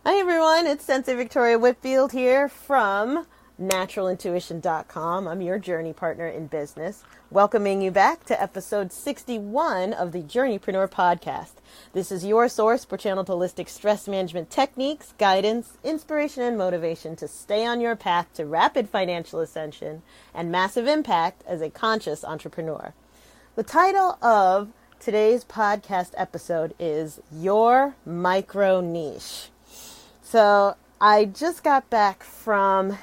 Hi everyone, it's Sensei Victoria Whitfield here from naturalintuition.com. I'm your journey partner in business, welcoming you back to episode 61 of the Journeypreneur Podcast. This is your source for channeled holistic stress management techniques, guidance, inspiration, and motivation to stay on your path to rapid financial ascension and massive impact as a conscious entrepreneur. The title of today's podcast episode is Your Micro-Niche. So I just got back from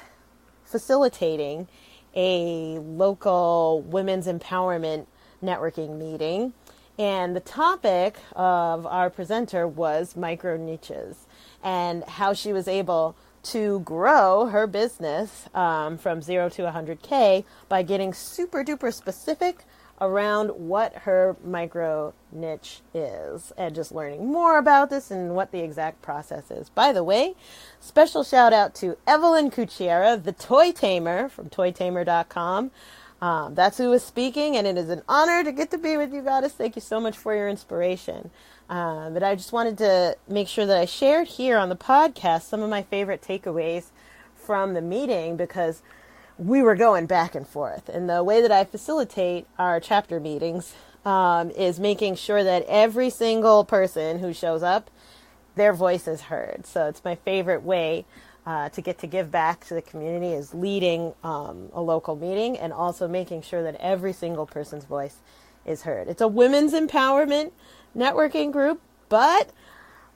facilitating a local women's empowerment networking meeting, and the topic of our presenter was micro-niches and how she was able to grow her business from 0 to 100K by getting super duper specific around what her micro niche is and just learning more about this and what the exact process is. By the way, special shout out to Evelyn Cucchiara, the Toy Tamer from toytamer.com. That's who is speaking, and it is an honor to get to be with you, Goddess. Thank you so much for your inspiration. But I just wanted to make sure that I shared here on the podcast some of my favorite takeaways from the meeting, because we were going back and forth. And the way that I facilitate our chapter meetings is making sure that every single person who shows up, their voice is heard. So it's my favorite way to get to give back to the community, is leading a local meeting and also making sure that every single person's voice is heard. It's a women's empowerment networking group, but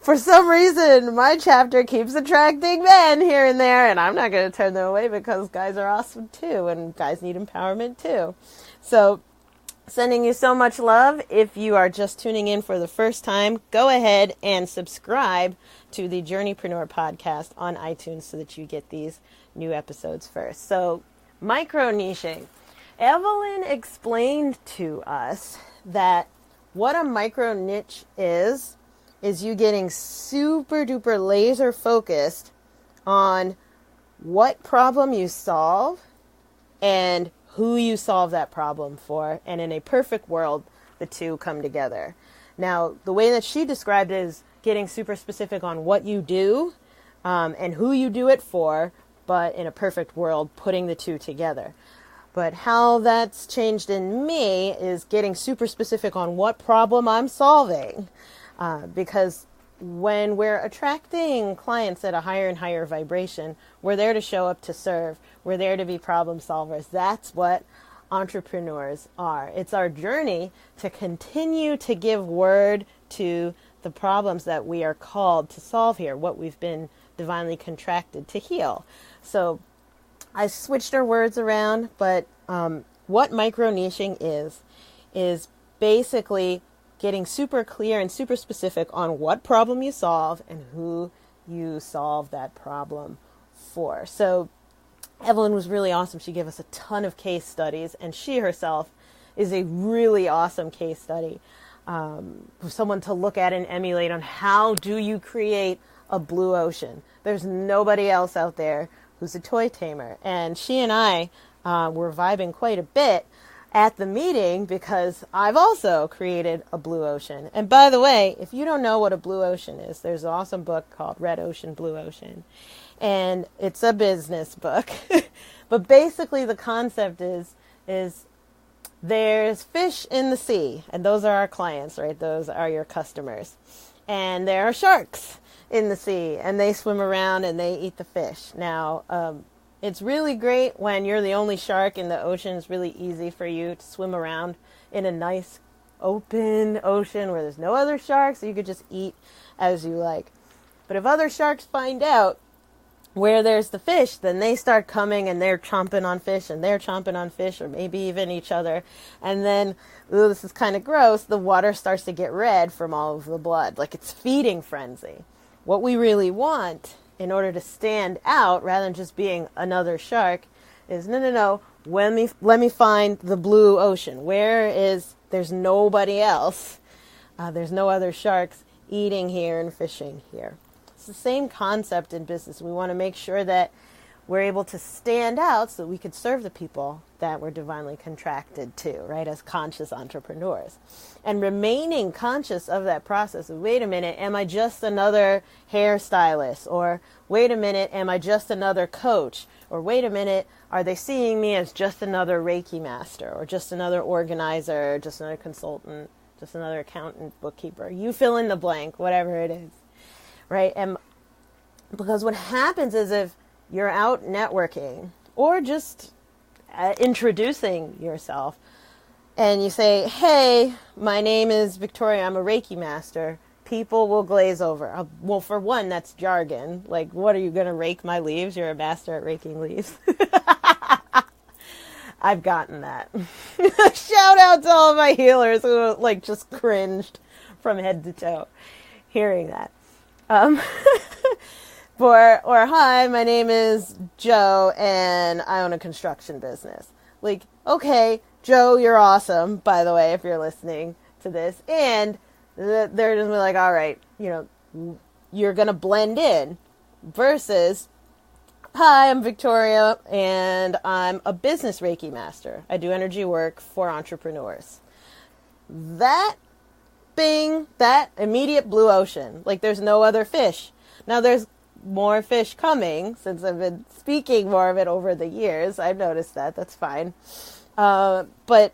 for some reason, my chapter keeps attracting men here and there, and I'm not going to turn them away because guys are awesome too, and guys need empowerment too. So, sending you so much love. If you are just tuning in for the first time, go ahead and subscribe to the Journeypreneur Podcast on iTunes so that you get these new episodes first. So, micro-niching. Evelyn explained to us that what a micro-niche is you getting super duper laser focused on what problem you solve and who you solve that problem for. And in a perfect world, the two come together. Now, the way that she described it is getting super specific on what you do and who you do it for, but in a perfect world, putting the two together. But how that's changed in me is getting super specific on what problem I'm solving. Because when we're attracting clients at a higher and higher vibration, we're there to show up to serve. We're there to be problem solvers. That's what entrepreneurs are. It's our journey to continue to give word to the problems that we are called to solve here, what we've been divinely contracted to heal. So I switched our words around, but what micro-niching is basically getting super clear and super specific on what problem you solve and who you solve that problem for. So Evelyn was really awesome. She gave us a ton of case studies, and she herself is a really awesome case study for someone to look at and emulate on how do you create a blue ocean. There's nobody else out there who's a toy tamer. And she and I were vibing quite a bit at the meeting because I've also created a blue ocean. And by the way, if you don't know what a blue ocean is, there's an awesome book called Red Ocean, Blue Ocean. And it's a business book. But basically the concept is there's fish in the sea, and those are our clients, right? Those are your customers. And there are sharks in the sea, and they swim around and they eat the fish. Now, it's really great when you're the only shark in the ocean. It's really easy for you to swim around in a nice open ocean where there's no other sharks, so you could just eat as you like. But if other sharks find out where there's the fish, then they start coming and they're chomping on fish and they're chomping on fish, or maybe even each other. And then, ooh, this is kind of gross, the water starts to get red from all of the blood. Like, it's feeding frenzy. What we really want in order to stand out, rather than just being another shark, is no. Let me find the blue ocean. There's nobody else. There's no other sharks eating here and fishing here. It's the same concept in business. We want to make sure that we're able to stand out so that we could serve the people that we're divinely contracted to, right, as conscious entrepreneurs. And remaining conscious of that process of, wait a minute, am I just another hairstylist? Or wait a minute, am I just another coach? Or wait a minute, are they seeing me as just another Reiki master, or just another organizer, just another consultant, just another accountant, bookkeeper? You fill in the blank, whatever it is, right? And because what happens is, if you're out networking or just introducing yourself and you say, hey, my name is Victoria, I'm a Reiki master, people will glaze over. Well, for one, that's jargon. Like, what are you going to rake my leaves? You're a master at raking leaves. I've gotten that. Shout out to all of my healers who just cringed from head to toe hearing that. Or hi, my name is Joe and I own a construction business. Like, okay, Joe, you're awesome, by the way, if you're listening to this. And they're just like, all right, you're going to blend in, versus, hi, I'm Victoria and I'm a business Reiki master. I do energy work for entrepreneurs. That immediate blue ocean, like there's no other fish. Now there's more fish coming since I've been speaking more of it over the years. I've noticed that. That's fine. But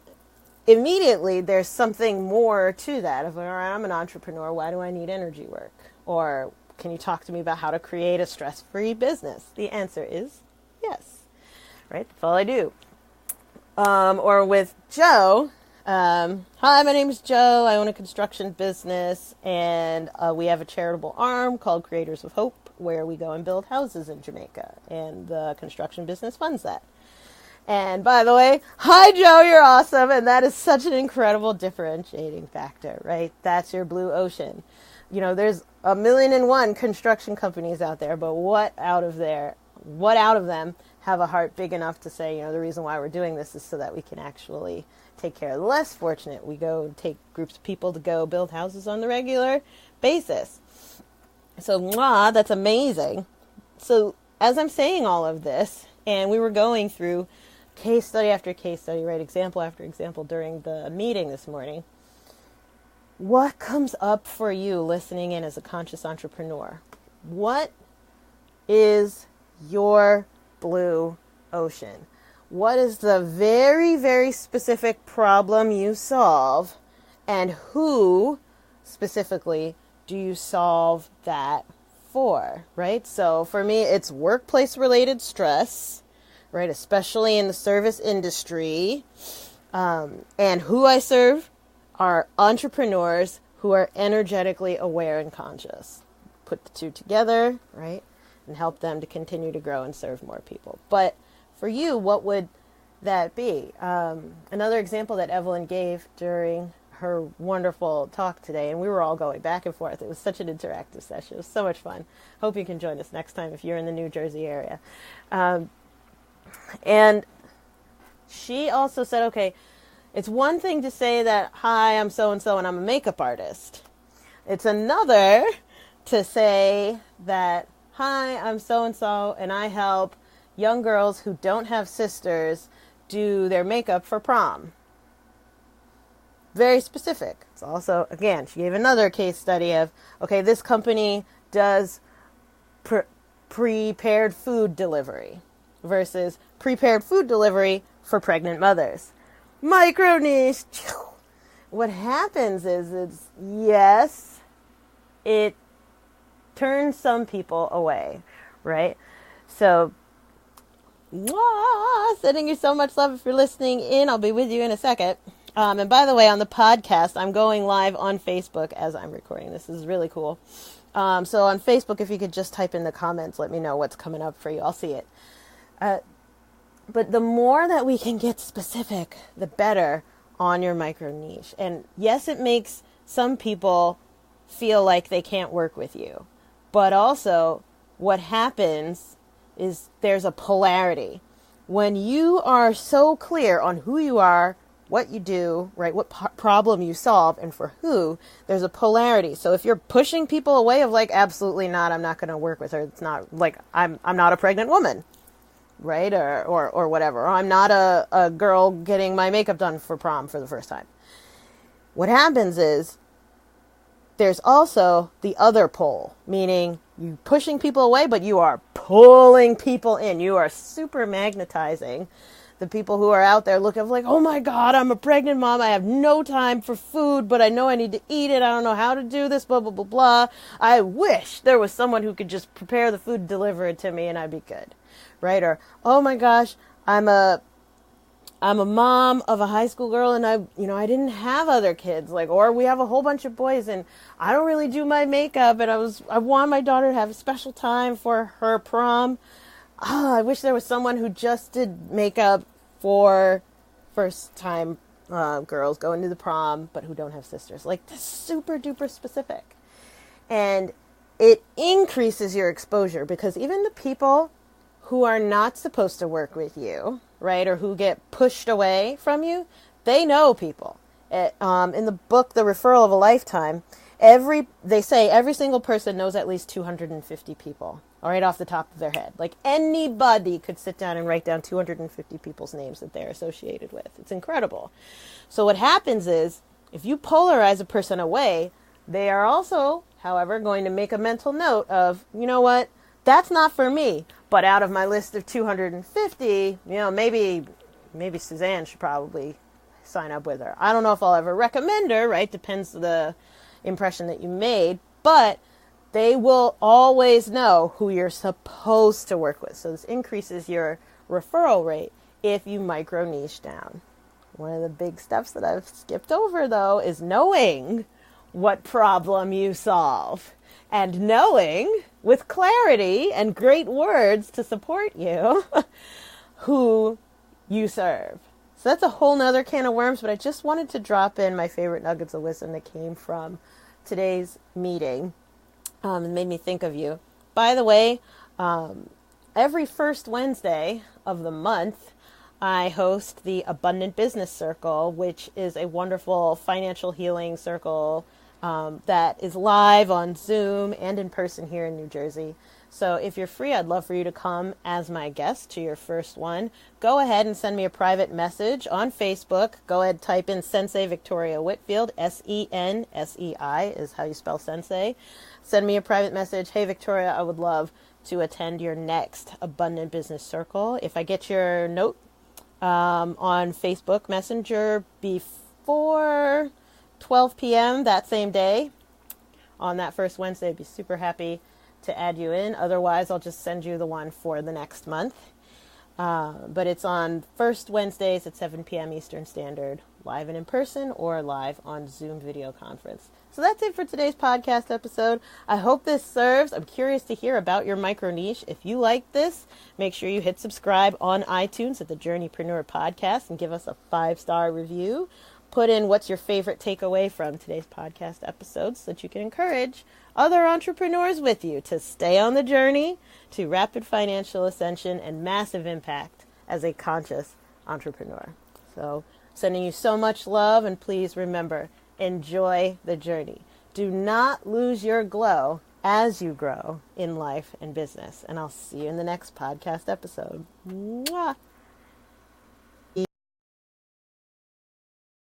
immediately there's something more to that. Of, all right, I'm an entrepreneur. Why do I need energy work? Or can you talk to me about how to create a stress-free business? The answer is yes. Right? That's all I do. Or with Joe, hi, my name is Joe. I own a construction business, and we have a charitable arm called Creators of Hope, where we go and build houses in Jamaica, and the construction business funds that. And by the way, hi Joe, you're awesome, and that is such an incredible differentiating factor, right? That's your blue ocean. There's 1,000,001 construction companies out there, but what out of them have a heart big enough to say, the reason why we're doing this is so that we can actually take care of the less fortunate. We go take groups of people to go build houses on the regular basis. So, that's amazing. So, as I'm saying all of this, and we were going through case study after case study, right, example after example during the meeting this morning, what comes up for you listening in as a conscious entrepreneur? What is your blue ocean? What is the very, very specific problem you solve, and who specifically do you solve that for, right? So for me, it's workplace-related stress, right? Especially in the service industry. And who I serve are entrepreneurs who are energetically aware and conscious. Put the two together, right? And help them to continue to grow and serve more people. But for you, what would that be? Another example that Evelyn gave during her wonderful talk today, and we were all going back and forth. It was such an interactive session. It was so much fun. Hope you can join us next time if you're in the New Jersey area. And she also said, okay, it's one thing to say that, hi, I'm so-and-so and I'm a makeup artist. It's another to say that, hi, I'm so-and-so and I help young girls who don't have sisters do their makeup for prom. Very specific. It's also, again, she gave another case study of, okay, this company does prepared food delivery versus prepared food delivery for pregnant mothers. MicroNiche. What happens is it turns some people away, right? So, sending you so much love if you're listening in. I'll be with you in a second. And by the way, on the podcast, I'm going live on Facebook as I'm recording. This is really cool. So on Facebook, if you could just type in the comments, let me know what's coming up for you. I'll see it. But the more that we can get specific, the better on your micro niche. And yes, it makes some people feel like they can't work with you. But also, what happens is there's a polarity. When you are so clear on who you are, what you do, right, what problem you solve, and for who, there's a polarity. So if you're pushing people away of like, absolutely not, I'm not going to work with her. It's not like, I'm not a pregnant woman. right? Or whatever. Or I'm not a girl getting my makeup done for prom for the first time. What happens is there's also the other pole, meaning you pushing people away, but you are pulling people in. You are super magnetizing the people who are out there looking like, oh my God, I'm a pregnant mom. I have no time for food, but I know I need to eat it. I don't know how to do this, blah, blah, blah, blah. I wish there was someone who could just prepare the food, deliver it to me, and I'd be good, right? Or, oh my gosh, I'm a mom of a high school girl and I didn't have other kids, or we have a whole bunch of boys and I don't really do my makeup and I want my daughter to have a special time for her prom. Oh, I wish there was someone who just did makeup for first time girls going to the prom, but who don't have sisters. That's super duper specific. And it increases your exposure because even the people who are not supposed to work with you, right, or who get pushed away from you, they know people. In the book, The Referral of a Lifetime, they say every single person knows at least 250 people, right off the top of their head. Anybody could sit down and write down 250 people's names that they're associated with. It's incredible. So what happens is, if you polarize a person away, they are also, however, going to make a mental note of, you know what, that's not for me. But out of my list of 250, maybe Suzanne should probably sign up with her. I don't know if I'll ever recommend her, right? Depends on the impression that you made. But they will always know who you're supposed to work with. So this increases your referral rate if you micro-niche down. One of the big steps that I've skipped over, though, is knowing what problem you solve. And knowing, with clarity and great words to support you, who you serve. So that's a whole nother can of worms, but I just wanted to drop in my favorite nuggets of wisdom that came from today's meeting. It made me think of you. By the way, every first Wednesday of the month, I host the Abundant Business Circle, which is a wonderful financial healing circle that is live on Zoom and in person here in New Jersey. So if you're free, I'd love for you to come as my guest to your first one. Go ahead and send me a private message on Facebook. Go ahead, type in Sensei Victoria Whitfield, Sensei is how you spell Sensei. Send me a private message. Hey, Victoria, I would love to attend your next Abundant Business Circle. If I get your note on Facebook Messenger before 12 p.m. that same day on that first Wednesday, I'd be super happy to add you in. Otherwise, I'll just send you the one for the next month. But it's on first Wednesdays at 7 p.m. Eastern Standard, live and in person or live on Zoom video conference. So that's it for today's podcast episode. I hope this serves. I'm curious to hear about your micro niche. If you like this, make sure you hit subscribe on iTunes at the Journeypreneur Podcast and give us a 5-star review. Put in what's your favorite takeaway from today's podcast episode so that you can encourage other entrepreneurs with you to stay on the journey to rapid financial ascension and massive impact as a conscious entrepreneur. So sending you so much love, and please remember, enjoy the journey. Do not lose your glow as you grow in life and business. And I'll see you in the next podcast episode. Mwah!